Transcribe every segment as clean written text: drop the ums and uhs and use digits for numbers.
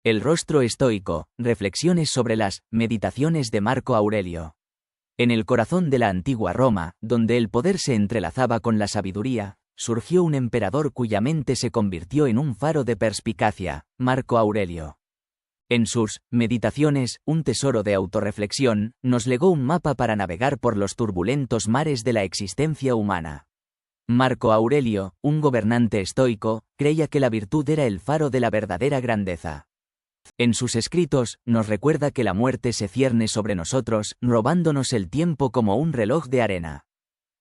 El rostro estoico, reflexiones sobre las meditaciones de Marco Aurelio. En el corazón de la antigua Roma, donde el poder se entrelazaba con la sabiduría, surgió un emperador cuya mente se convirtió en un faro de perspicacia, Marco Aurelio. En sus meditaciones, un tesoro de autorreflexión, nos legó un mapa para navegar por los turbulentos mares de la existencia humana. Marco Aurelio, un gobernante estoico, creía que la virtud era el faro de la verdadera grandeza. En sus escritos, nos recuerda que la muerte se cierne sobre nosotros, robándonos el tiempo como un reloj de arena.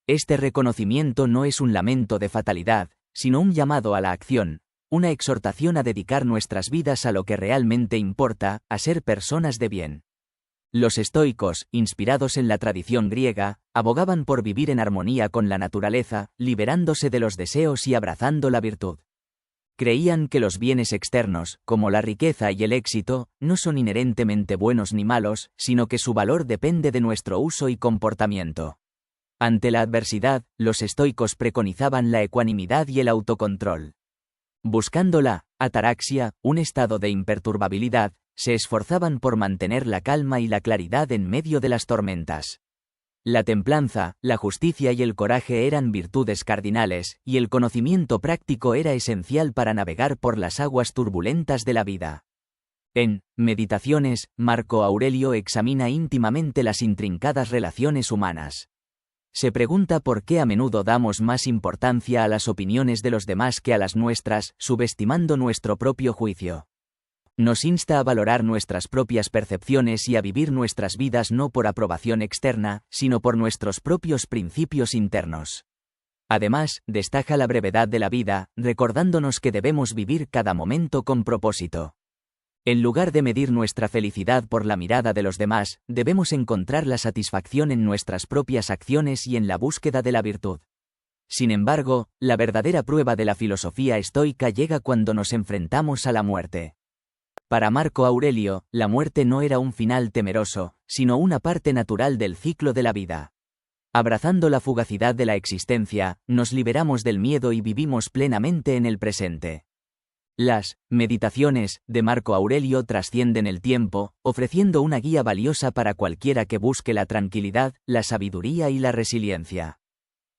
Este reconocimiento no es un lamento de fatalidad, sino un llamado a la acción, una exhortación a dedicar nuestras vidas a lo que realmente importa, a ser personas de bien. Los estoicos, inspirados en la tradición griega, abogaban por vivir en armonía con la naturaleza, liberándose de los deseos y abrazando la virtud. Creían que los bienes externos, como la riqueza y el éxito, no son inherentemente buenos ni malos, sino que su valor depende de nuestro uso y comportamiento. Ante la adversidad, los estoicos preconizaban la ecuanimidad y el autocontrol. Buscando la ataraxia, un estado de imperturbabilidad, se esforzaban por mantener la calma y la claridad en medio de las tormentas. La templanza, la justicia y el coraje eran virtudes cardinales, y el conocimiento práctico era esencial para navegar por las aguas turbulentas de la vida. En Meditaciones, Marco Aurelio examina íntimamente las intrincadas relaciones humanas. Se pregunta por qué a menudo damos más importancia a las opiniones de los demás que a las nuestras, subestimando nuestro propio juicio. Nos insta a valorar nuestras propias percepciones y a vivir nuestras vidas no por aprobación externa, sino por nuestros propios principios internos. Además, destaca la brevedad de la vida, recordándonos que debemos vivir cada momento con propósito. En lugar de medir nuestra felicidad por la mirada de los demás, debemos encontrar la satisfacción en nuestras propias acciones y en la búsqueda de la virtud. Sin embargo, la verdadera prueba de la filosofía estoica llega cuando nos enfrentamos a la muerte. Para Marco Aurelio, la muerte no era un final temeroso, sino una parte natural del ciclo de la vida. Abrazando la fugacidad de la existencia, nos liberamos del miedo y vivimos plenamente en el presente. Las meditaciones de Marco Aurelio trascienden el tiempo, ofreciendo una guía valiosa para cualquiera que busque la tranquilidad, la sabiduría y la resiliencia.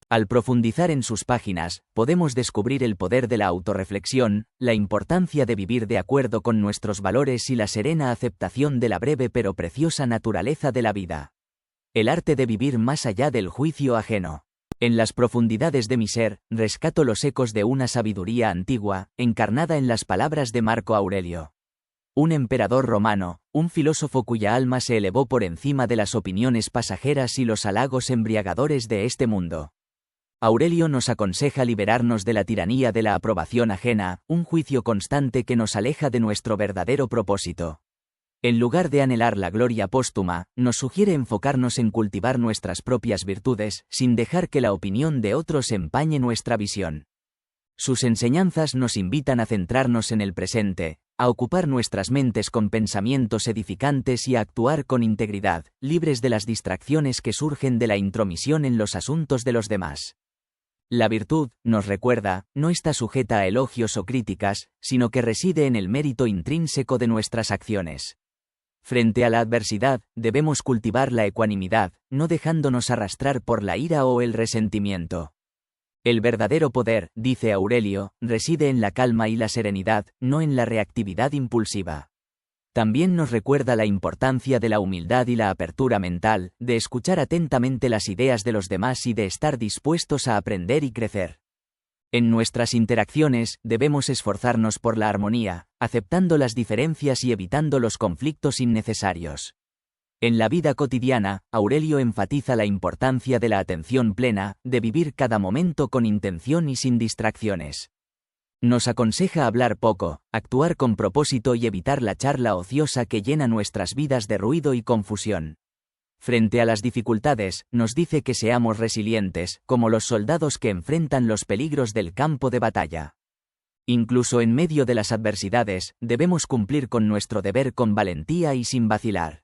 Al profundizar en sus páginas, podemos descubrir el poder de la autorreflexión, la importancia de vivir de acuerdo con nuestros valores y la serena aceptación de la breve pero preciosa naturaleza de la vida. El arte de vivir más allá del juicio ajeno. En las profundidades de mi ser, rescato los ecos de una sabiduría antigua, encarnada en las palabras de Marco Aurelio. Un emperador romano, un filósofo cuya alma se elevó por encima de las opiniones pasajeras y los halagos embriagadores de este mundo. Aurelio nos aconseja liberarnos de la tiranía de la aprobación ajena, un juicio constante que nos aleja de nuestro verdadero propósito. En lugar de anhelar la gloria póstuma, nos sugiere enfocarnos en cultivar nuestras propias virtudes, sin dejar que la opinión de otros empañe nuestra visión. Sus enseñanzas nos invitan a centrarnos en el presente, a ocupar nuestras mentes con pensamientos edificantes y a actuar con integridad, libres de las distracciones que surgen de la intromisión en los asuntos de los demás. La virtud, nos recuerda, no está sujeta a elogios o críticas, sino que reside en el mérito intrínseco de nuestras acciones. Frente a la adversidad, debemos cultivar la ecuanimidad, no dejándonos arrastrar por la ira o el resentimiento. El verdadero poder, dice Aurelio, reside en la calma y la serenidad, no en la reactividad impulsiva. También nos recuerda la importancia de la humildad y la apertura mental, de escuchar atentamente las ideas de los demás y de estar dispuestos a aprender y crecer. En nuestras interacciones, debemos esforzarnos por la armonía, aceptando las diferencias y evitando los conflictos innecesarios. En la vida cotidiana, Aurelio enfatiza la importancia de la atención plena, de vivir cada momento con intención y sin distracciones. Nos aconseja hablar poco, actuar con propósito y evitar la charla ociosa que llena nuestras vidas de ruido y confusión. Frente a las dificultades, nos dice que seamos resilientes, como los soldados que enfrentan los peligros del campo de batalla. Incluso en medio de las adversidades, debemos cumplir con nuestro deber con valentía y sin vacilar.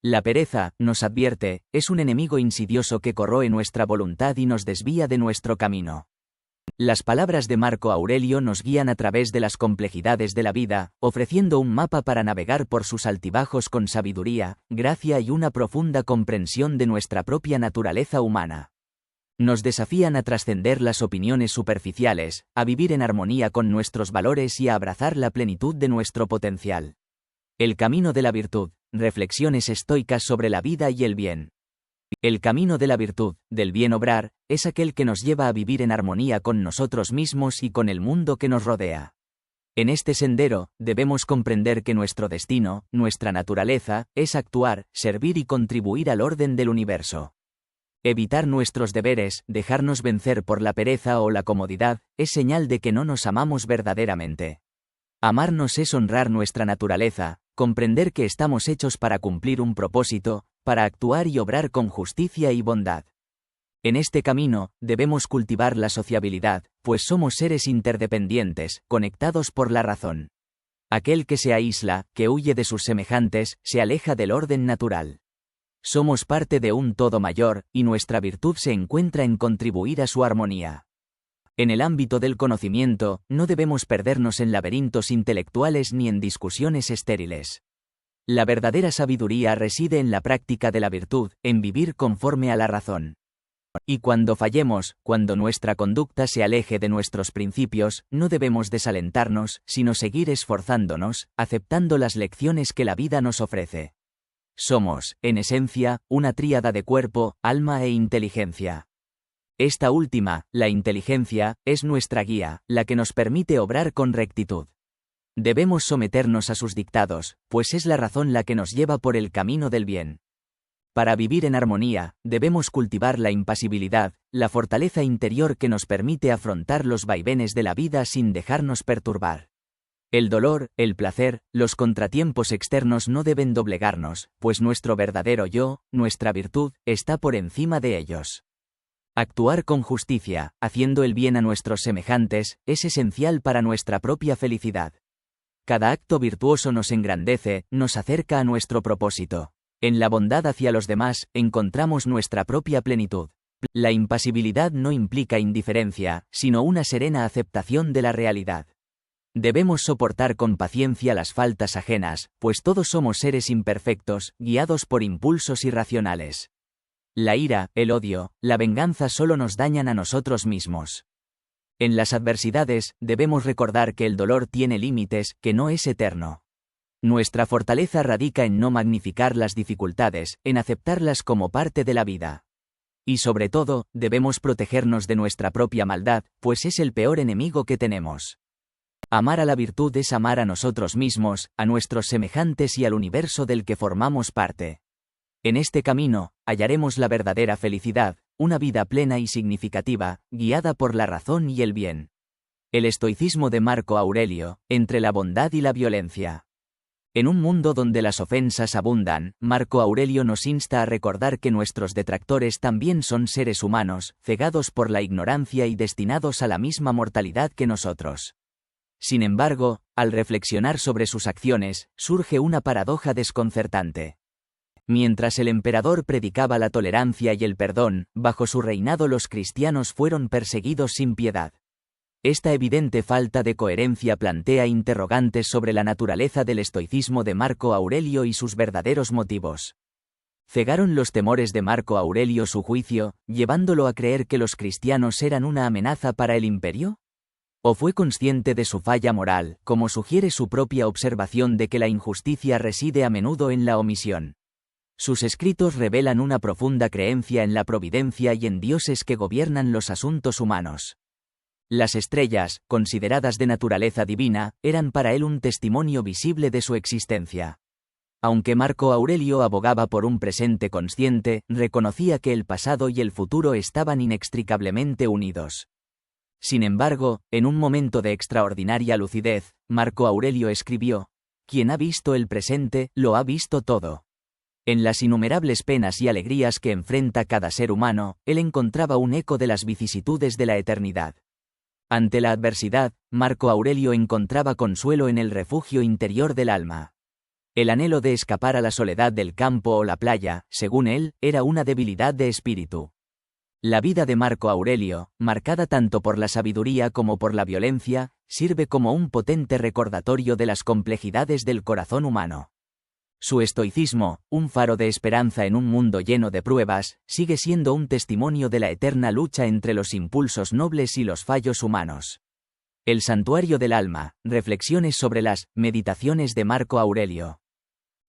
La pereza, nos advierte, es un enemigo insidioso que corroe nuestra voluntad y nos desvía de nuestro camino. Las palabras de Marco Aurelio nos guían a través de las complejidades de la vida, ofreciendo un mapa para navegar por sus altibajos con sabiduría, gracia y una profunda comprensión de nuestra propia naturaleza humana. Nos desafían a trascender las opiniones superficiales, a vivir en armonía con nuestros valores y a abrazar la plenitud de nuestro potencial. El camino de la virtud, reflexiones estoicas sobre la vida y el bien. El camino de la virtud, del bien obrar, es aquel que nos lleva a vivir en armonía con nosotros mismos y con el mundo que nos rodea. En este sendero, debemos comprender que nuestro destino, nuestra naturaleza, es actuar, servir y contribuir al orden del universo. Evitar nuestros deberes, dejarnos vencer por la pereza o la comodidad, es señal de que no nos amamos verdaderamente. Amarnos es honrar nuestra naturaleza, comprender que estamos hechos para cumplir un propósito, para actuar y obrar con justicia y bondad. En este camino, debemos cultivar la sociabilidad, pues somos seres interdependientes, conectados por la razón. Aquel que se aísla, que huye de sus semejantes, se aleja del orden natural. Somos parte de un todo mayor, y nuestra virtud se encuentra en contribuir a su armonía. En el ámbito del conocimiento, no debemos perdernos en laberintos intelectuales ni en discusiones estériles. La verdadera sabiduría reside en la práctica de la virtud, en vivir conforme a la razón. Y cuando fallemos, cuando nuestra conducta se aleje de nuestros principios, no debemos desalentarnos, sino seguir esforzándonos, aceptando las lecciones que la vida nos ofrece. Somos, en esencia, una tríada de cuerpo, alma e inteligencia. Esta última, la inteligencia, es nuestra guía, la que nos permite obrar con rectitud. Debemos someternos a sus dictados, pues es la razón la que nos lleva por el camino del bien. Para vivir en armonía, debemos cultivar la impasibilidad, la fortaleza interior que nos permite afrontar los vaivenes de la vida sin dejarnos perturbar. El dolor, el placer, los contratiempos externos no deben doblegarnos, pues nuestro verdadero yo, nuestra virtud, está por encima de ellos. Actuar con justicia, haciendo el bien a nuestros semejantes, es esencial para nuestra propia felicidad. Cada acto virtuoso nos engrandece, nos acerca a nuestro propósito. En la bondad hacia los demás, encontramos nuestra propia plenitud. La impasibilidad no implica indiferencia, sino una serena aceptación de la realidad. Debemos soportar con paciencia las faltas ajenas, pues todos somos seres imperfectos, guiados por impulsos irracionales. La ira, el odio, la venganza solo nos dañan a nosotros mismos. En las adversidades, debemos recordar que el dolor tiene límites, que no es eterno. Nuestra fortaleza radica en no magnificar las dificultades, en aceptarlas como parte de la vida. Y sobre todo, debemos protegernos de nuestra propia maldad, pues es el peor enemigo que tenemos. Amar a la virtud es amar a nosotros mismos, a nuestros semejantes y al universo del que formamos parte. En este camino, hallaremos la verdadera felicidad, una vida plena y significativa, guiada por la razón y el bien. El estoicismo de Marco Aurelio, entre la bondad y la violencia. En un mundo donde las ofensas abundan, Marco Aurelio nos insta a recordar que nuestros detractores también son seres humanos, cegados por la ignorancia y destinados a la misma mortalidad que nosotros. Sin embargo, al reflexionar sobre sus acciones, surge una paradoja desconcertante. Mientras el emperador predicaba la tolerancia y el perdón, bajo su reinado los cristianos fueron perseguidos sin piedad. Esta evidente falta de coherencia plantea interrogantes sobre la naturaleza del estoicismo de Marco Aurelio y sus verdaderos motivos. ¿Cegaron los temores de Marco Aurelio su juicio, llevándolo a creer que los cristianos eran una amenaza para el imperio? ¿O fue consciente de su falla moral, como sugiere su propia observación de que la injusticia reside a menudo en la omisión? Sus escritos revelan una profunda creencia en la providencia y en dioses que gobiernan los asuntos humanos. Las estrellas, consideradas de naturaleza divina, eran para él un testimonio visible de su existencia. Aunque Marco Aurelio abogaba por un presente consciente, reconocía que el pasado y el futuro estaban inextricablemente unidos. Sin embargo, en un momento de extraordinaria lucidez, Marco Aurelio escribió: «Quien ha visto el presente, lo ha visto todo». En las innumerables penas y alegrías que enfrenta cada ser humano, él encontraba un eco de las vicisitudes de la eternidad. Ante la adversidad, Marco Aurelio encontraba consuelo en el refugio interior del alma. El anhelo de escapar a la soledad del campo o la playa, según él, era una debilidad de espíritu. La vida de Marco Aurelio, marcada tanto por la sabiduría como por la violencia, sirve como un potente recordatorio de las complejidades del corazón humano. Su estoicismo, un faro de esperanza en un mundo lleno de pruebas, sigue siendo un testimonio de la eterna lucha entre los impulsos nobles y los fallos humanos. El santuario del alma, reflexiones sobre las meditaciones de Marco Aurelio.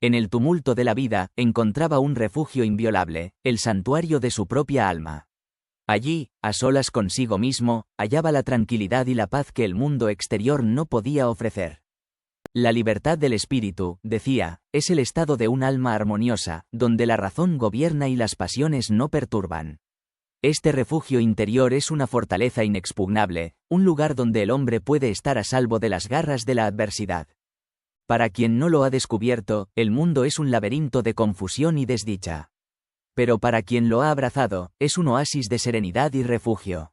En el tumulto de la vida, encontraba un refugio inviolable, el santuario de su propia alma. Allí, a solas consigo mismo, hallaba la tranquilidad y la paz que el mundo exterior no podía ofrecer. La libertad del espíritu, decía, es el estado de un alma armoniosa, donde la razón gobierna y las pasiones no perturban. Este refugio interior es una fortaleza inexpugnable, un lugar donde el hombre puede estar a salvo de las garras de la adversidad. Para quien no lo ha descubierto, el mundo es un laberinto de confusión y desdicha. Pero para quien lo ha abrazado, es un oasis de serenidad y refugio.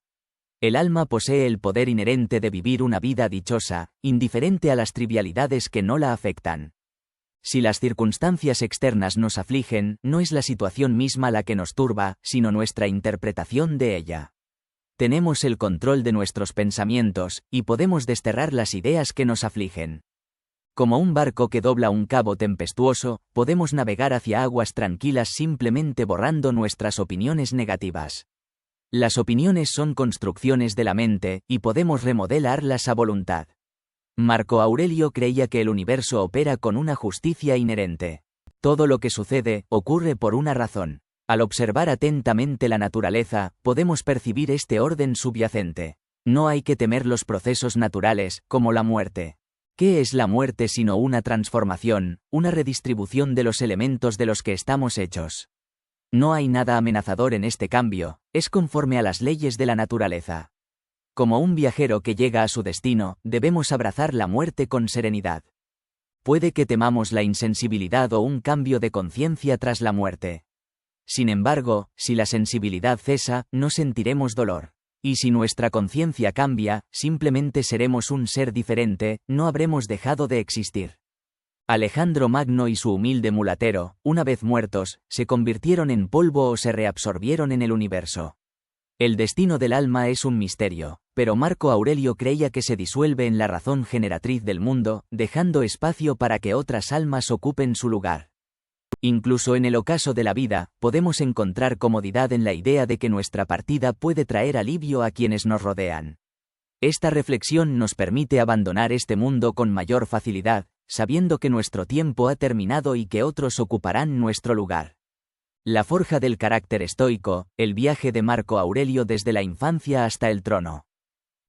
El alma posee el poder inherente de vivir una vida dichosa, indiferente a las trivialidades que no la afectan. Si las circunstancias externas nos afligen, no es la situación misma la que nos turba, sino nuestra interpretación de ella. Tenemos el control de nuestros pensamientos, y podemos desterrar las ideas que nos afligen. Como un barco que dobla un cabo tempestuoso, podemos navegar hacia aguas tranquilas simplemente borrando nuestras opiniones negativas. Las opiniones son construcciones de la mente, y podemos remodelarlas a voluntad. Marco Aurelio creía que el universo opera con una justicia inherente. Todo lo que sucede, ocurre por una razón. Al observar atentamente la naturaleza, podemos percibir este orden subyacente. No hay que temer los procesos naturales, como la muerte. ¿Qué es la muerte sino una transformación, una redistribución de los elementos de los que estamos hechos? No hay nada amenazador en este cambio, es conforme a las leyes de la naturaleza. Como un viajero que llega a su destino, debemos abrazar la muerte con serenidad. Puede que temamos la insensibilidad o un cambio de conciencia tras la muerte. Sin embargo, si la sensibilidad cesa, no sentiremos dolor. Y si nuestra conciencia cambia, simplemente seremos un ser diferente, no habremos dejado de existir. Alejandro Magno y su humilde mulatero, una vez muertos, se convirtieron en polvo o se reabsorbieron en el universo. El destino del alma es un misterio, pero Marco Aurelio creía que se disuelve en la razón generatriz del mundo, dejando espacio para que otras almas ocupen su lugar. Incluso en el ocaso de la vida, podemos encontrar comodidad en la idea de que nuestra partida puede traer alivio a quienes nos rodean. Esta reflexión nos permite abandonar este mundo con mayor facilidad, sabiendo que nuestro tiempo ha terminado y que otros ocuparán nuestro lugar. La forja del carácter estoico, el viaje de Marco Aurelio desde la infancia hasta el trono.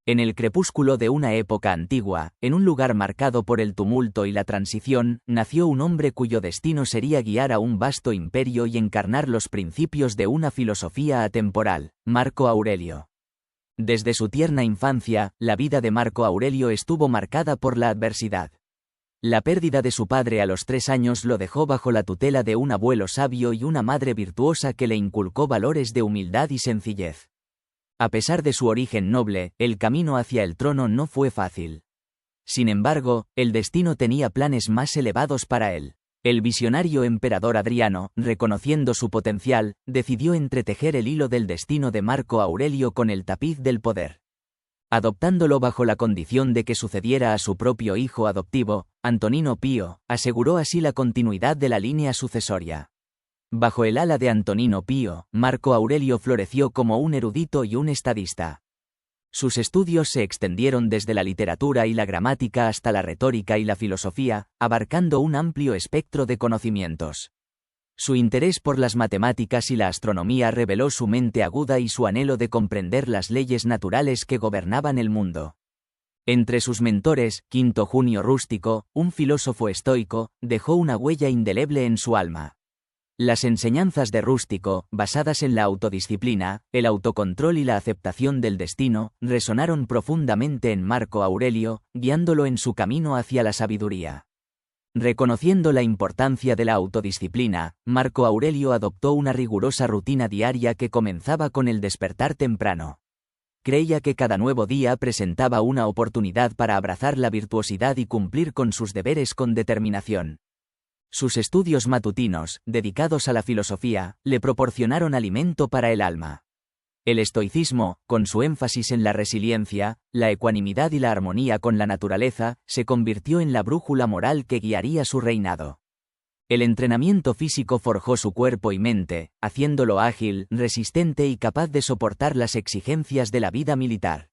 En el crepúsculo de una época antigua, en un lugar marcado por el tumulto y la transición, nació un hombre cuyo destino sería guiar a un vasto imperio y encarnar los principios de una filosofía atemporal, Marco Aurelio. Desde su tierna infancia, la vida de Marco Aurelio estuvo marcada por la adversidad. La pérdida de su padre a los 3 años lo dejó bajo la tutela de un abuelo sabio y una madre virtuosa que le inculcó valores de humildad y sencillez. A pesar de su origen noble, el camino hacia el trono no fue fácil. Sin embargo, el destino tenía planes más elevados para él. El visionario emperador Adriano, reconociendo su potencial, decidió entretejer el hilo del destino de Marco Aurelio con el tapiz del poder. Adoptándolo bajo la condición de que sucediera a su propio hijo adoptivo, Antonino Pío, aseguró así la continuidad de la línea sucesoria. Bajo el ala de Antonino Pío, Marco Aurelio floreció como un erudito y un estadista. Sus estudios se extendieron desde la literatura y la gramática hasta la retórica y la filosofía, abarcando un amplio espectro de conocimientos. Su interés por las matemáticas y la astronomía reveló su mente aguda y su anhelo de comprender las leyes naturales que gobernaban el mundo. Entre sus mentores, Quinto Junio Rústico, un filósofo estoico, dejó una huella indeleble en su alma. Las enseñanzas de Rústico, basadas en la autodisciplina, el autocontrol y la aceptación del destino, resonaron profundamente en Marco Aurelio, guiándolo en su camino hacia la sabiduría. Reconociendo la importancia de la autodisciplina, Marco Aurelio adoptó una rigurosa rutina diaria que comenzaba con el despertar temprano. Creía que cada nuevo día presentaba una oportunidad para abrazar la virtuosidad y cumplir con sus deberes con determinación. Sus estudios matutinos, dedicados a la filosofía, le proporcionaron alimento para el alma. El estoicismo, con su énfasis en la resiliencia, la ecuanimidad y la armonía con la naturaleza, se convirtió en la brújula moral que guiaría su reinado. El entrenamiento físico forjó su cuerpo y mente, haciéndolo ágil, resistente y capaz de soportar las exigencias de la vida militar.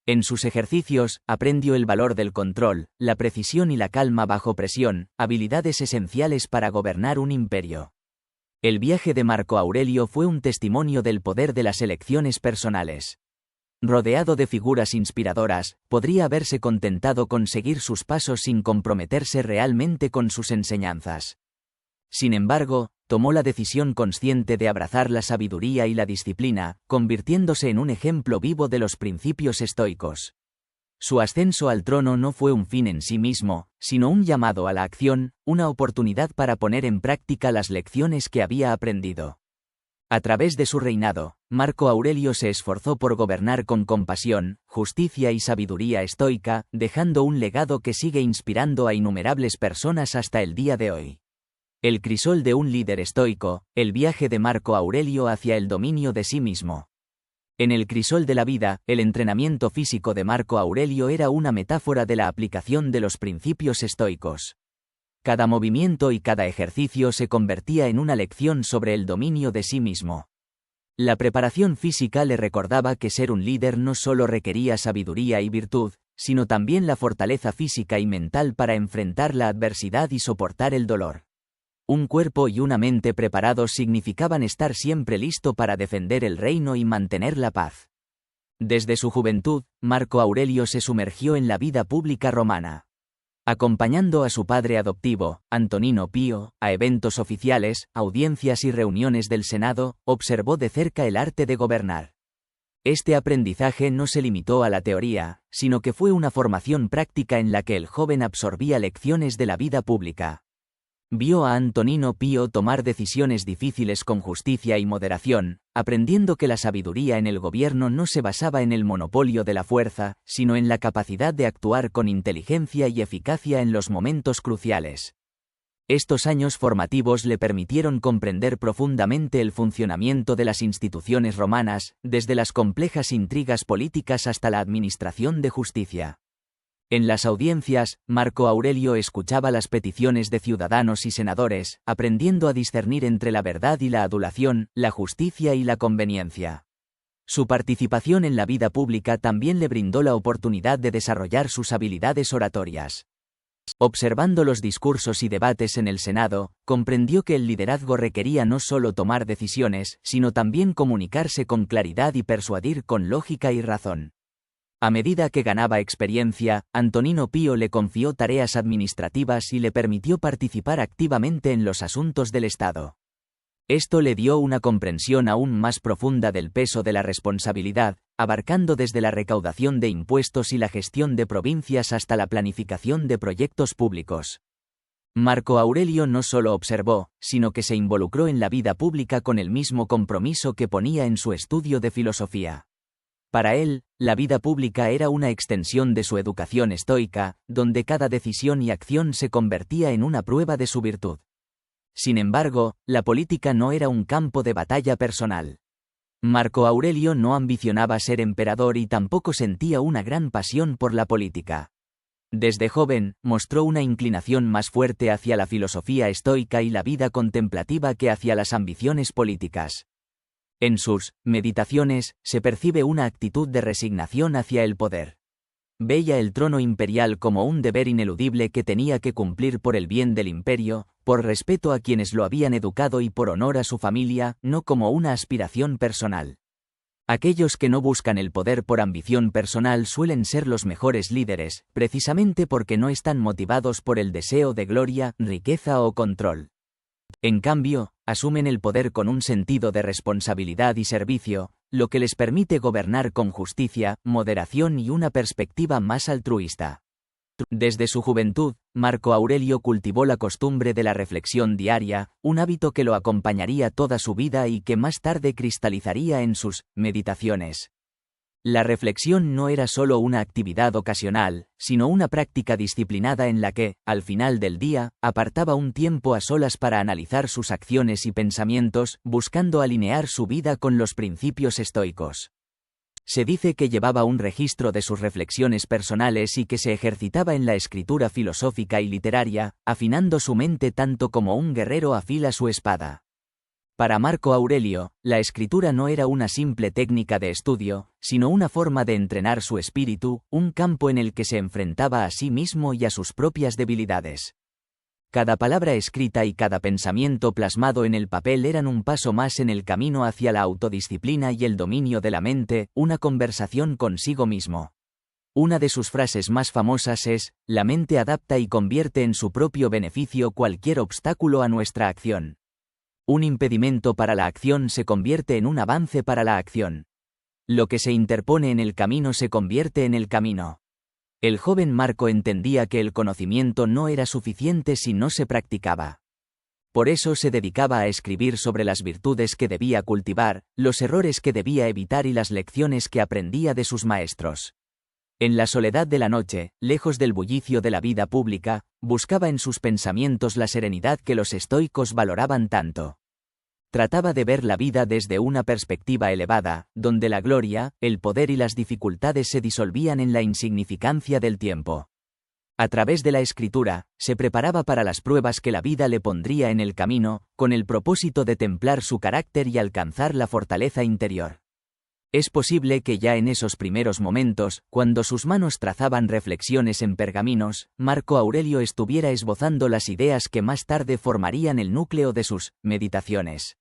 En sus ejercicios, aprendió el valor del control, la precisión y la calma bajo presión, habilidades esenciales para gobernar un imperio. El viaje de Marco Aurelio fue un testimonio del poder de las elecciones personales. Rodeado de figuras inspiradoras, podría haberse contentado con seguir sus pasos sin comprometerse realmente con sus enseñanzas. Sin embargo, tomó la decisión consciente de abrazar la sabiduría y la disciplina, convirtiéndose en un ejemplo vivo de los principios estoicos. Su ascenso al trono no fue un fin en sí mismo, sino un llamado a la acción, una oportunidad para poner en práctica las lecciones que había aprendido. A través de su reinado, Marco Aurelio se esforzó por gobernar con compasión, justicia y sabiduría estoica, dejando un legado que sigue inspirando a innumerables personas hasta el día de hoy. El crisol de un líder estoico, el viaje de Marco Aurelio hacia el dominio de sí mismo. En el crisol de la vida, el entrenamiento físico de Marco Aurelio era una metáfora de la aplicación de los principios estoicos. Cada movimiento y cada ejercicio se convertía en una lección sobre el dominio de sí mismo. La preparación física le recordaba que ser un líder no solo requería sabiduría y virtud, sino también la fortaleza física y mental para enfrentar la adversidad y soportar el dolor. Un cuerpo y una mente preparados significaban estar siempre listo para defender el reino y mantener la paz. Desde su juventud, Marco Aurelio se sumergió en la vida pública romana. Acompañando a su padre adoptivo, Antonino Pío, a eventos oficiales, audiencias y reuniones del Senado, observó de cerca el arte de gobernar. Este aprendizaje no se limitó a la teoría, sino que fue una formación práctica en la que el joven absorbía lecciones de la vida pública. Vio a Antonino Pío tomar decisiones difíciles con justicia y moderación, aprendiendo que la sabiduría en el gobierno no se basaba en el monopolio de la fuerza, sino en la capacidad de actuar con inteligencia y eficacia en los momentos cruciales. Estos años formativos le permitieron comprender profundamente el funcionamiento de las instituciones romanas, desde las complejas intrigas políticas hasta la administración de justicia. En las audiencias, Marco Aurelio escuchaba las peticiones de ciudadanos y senadores, aprendiendo a discernir entre la verdad y la adulación, la justicia y la conveniencia. Su participación en la vida pública también le brindó la oportunidad de desarrollar sus habilidades oratorias. Observando los discursos y debates en el Senado, comprendió que el liderazgo requería no solo tomar decisiones, sino también comunicarse con claridad y persuadir con lógica y razón. A medida que ganaba experiencia, Antonino Pío le confió tareas administrativas y le permitió participar activamente en los asuntos del Estado. Esto le dio una comprensión aún más profunda del peso de la responsabilidad, abarcando desde la recaudación de impuestos y la gestión de provincias hasta la planificación de proyectos públicos. Marco Aurelio no solo observó, sino que se involucró en la vida pública con el mismo compromiso que ponía en su estudio de filosofía. Para él, la vida pública era una extensión de su educación estoica, donde cada decisión y acción se convertía en una prueba de su virtud. Sin embargo, la política no era un campo de batalla personal. Marco Aurelio no ambicionaba ser emperador y tampoco sentía una gran pasión por la política. Desde joven, mostró una inclinación más fuerte hacia la filosofía estoica y la vida contemplativa que hacia las ambiciones políticas. En sus meditaciones, se percibe una actitud de resignación hacia el poder. Veía el trono imperial como un deber ineludible que tenía que cumplir por el bien del imperio, por respeto a quienes lo habían educado y por honor a su familia, no como una aspiración personal. Aquellos que no buscan el poder por ambición personal suelen ser los mejores líderes, precisamente porque no están motivados por el deseo de gloria, riqueza o control. En cambio, asumen el poder con un sentido de responsabilidad y servicio, lo que les permite gobernar con justicia, moderación y una perspectiva más altruista. Desde su juventud, Marco Aurelio cultivó la costumbre de la reflexión diaria, un hábito que lo acompañaría toda su vida y que más tarde cristalizaría en sus meditaciones. La reflexión no era solo una actividad ocasional, sino una práctica disciplinada en la que, al final del día, apartaba un tiempo a solas para analizar sus acciones y pensamientos, buscando alinear su vida con los principios estoicos. Se dice que llevaba un registro de sus reflexiones personales y que se ejercitaba en la escritura filosófica y literaria, afinando su mente tanto como un guerrero afila su espada. Para Marco Aurelio, la escritura no era una simple técnica de estudio, sino una forma de entrenar su espíritu, un campo en el que se enfrentaba a sí mismo y a sus propias debilidades. Cada palabra escrita y cada pensamiento plasmado en el papel eran un paso más en el camino hacia la autodisciplina y el dominio de la mente, una conversación consigo mismo. Una de sus frases más famosas es: "La mente adapta y convierte en su propio beneficio cualquier obstáculo a nuestra acción. Un impedimento para la acción se convierte en un avance para la acción. Lo que se interpone en el camino se convierte en el camino". El joven Marco entendía que el conocimiento no era suficiente si no se practicaba. Por eso se dedicaba a escribir sobre las virtudes que debía cultivar, los errores que debía evitar y las lecciones que aprendía de sus maestros. En la soledad de la noche, lejos del bullicio de la vida pública, buscaba en sus pensamientos la serenidad que los estoicos valoraban tanto. Trataba de ver la vida desde una perspectiva elevada, donde la gloria, el poder y las dificultades se disolvían en la insignificancia del tiempo. A través de la escritura, se preparaba para las pruebas que la vida le pondría en el camino, con el propósito de templar su carácter y alcanzar la fortaleza interior. Es posible que ya en esos primeros momentos, cuando sus manos trazaban reflexiones en pergaminos, Marco Aurelio estuviera esbozando las ideas que más tarde formarían el núcleo de sus meditaciones.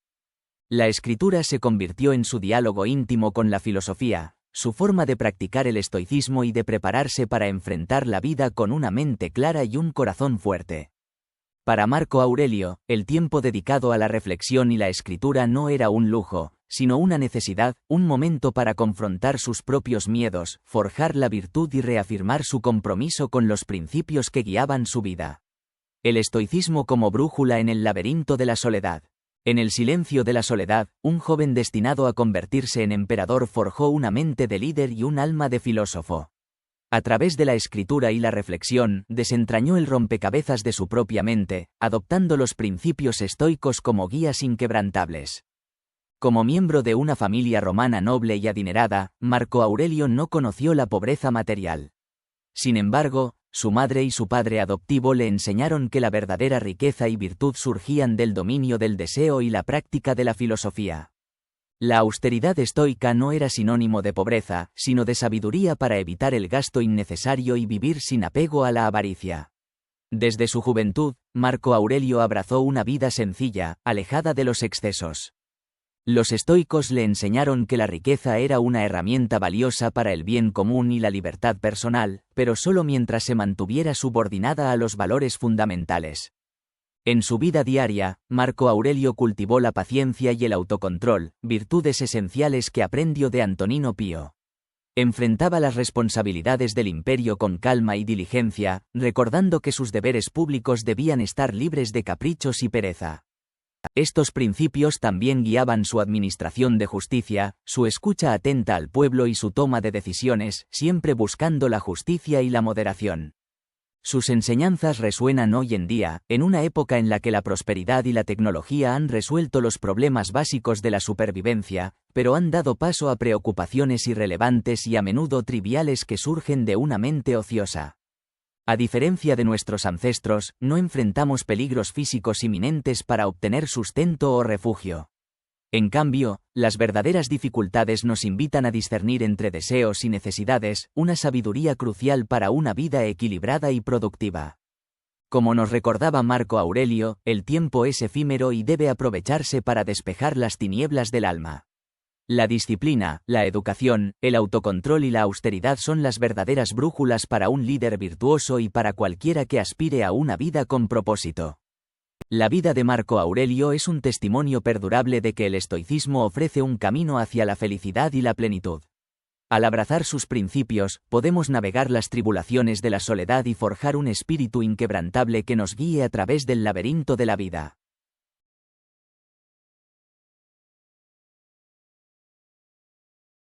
La escritura se convirtió en su diálogo íntimo con la filosofía, su forma de practicar el estoicismo y de prepararse para enfrentar la vida con una mente clara y un corazón fuerte. Para Marco Aurelio, el tiempo dedicado a la reflexión y la escritura no era un lujo, sino una necesidad, un momento para confrontar sus propios miedos, forjar la virtud y reafirmar su compromiso con los principios que guiaban su vida. El estoicismo como brújula en el laberinto de la soledad. En el silencio de la soledad, un joven destinado a convertirse en emperador forjó una mente de líder y un alma de filósofo. A través de la escritura y la reflexión, desentrañó el rompecabezas de su propia mente, adoptando los principios estoicos como guías inquebrantables. Como miembro de una familia romana noble y adinerada, Marco Aurelio no conoció la pobreza material. Sin embargo, su madre y su padre adoptivo le enseñaron que la verdadera riqueza y virtud surgían del dominio del deseo y la práctica de la filosofía. La austeridad estoica no era sinónimo de pobreza, sino de sabiduría para evitar el gasto innecesario y vivir sin apego a la avaricia. Desde su juventud, Marco Aurelio abrazó una vida sencilla, alejada de los excesos. Los estoicos le enseñaron que la riqueza era una herramienta valiosa para el bien común y la libertad personal, pero solo mientras se mantuviera subordinada a los valores fundamentales. En su vida diaria, Marco Aurelio cultivó la paciencia y el autocontrol, virtudes esenciales que aprendió de Antonino Pío. Enfrentaba las responsabilidades del imperio con calma y diligencia, recordando que sus deberes públicos debían estar libres de caprichos y pereza. Estos principios también guiaban su administración de justicia, su escucha atenta al pueblo y su toma de decisiones, siempre buscando la justicia y la moderación. Sus enseñanzas resuenan hoy en día, en una época en la que la prosperidad y la tecnología han resuelto los problemas básicos de la supervivencia, pero han dado paso a preocupaciones irrelevantes y a menudo triviales que surgen de una mente ociosa. A diferencia de nuestros ancestros, no enfrentamos peligros físicos inminentes para obtener sustento o refugio. En cambio, las verdaderas dificultades nos invitan a discernir entre deseos y necesidades, una sabiduría crucial para una vida equilibrada y productiva. Como nos recordaba Marco Aurelio, el tiempo es efímero y debe aprovecharse para despejar las tinieblas del alma. La disciplina, la educación, el autocontrol y la austeridad son las verdaderas brújulas para un líder virtuoso y para cualquiera que aspire a una vida con propósito. La vida de Marco Aurelio es un testimonio perdurable de que el estoicismo ofrece un camino hacia la felicidad y la plenitud. Al abrazar sus principios, podemos navegar las tribulaciones de la soledad y forjar un espíritu inquebrantable que nos guíe a través del laberinto de la vida.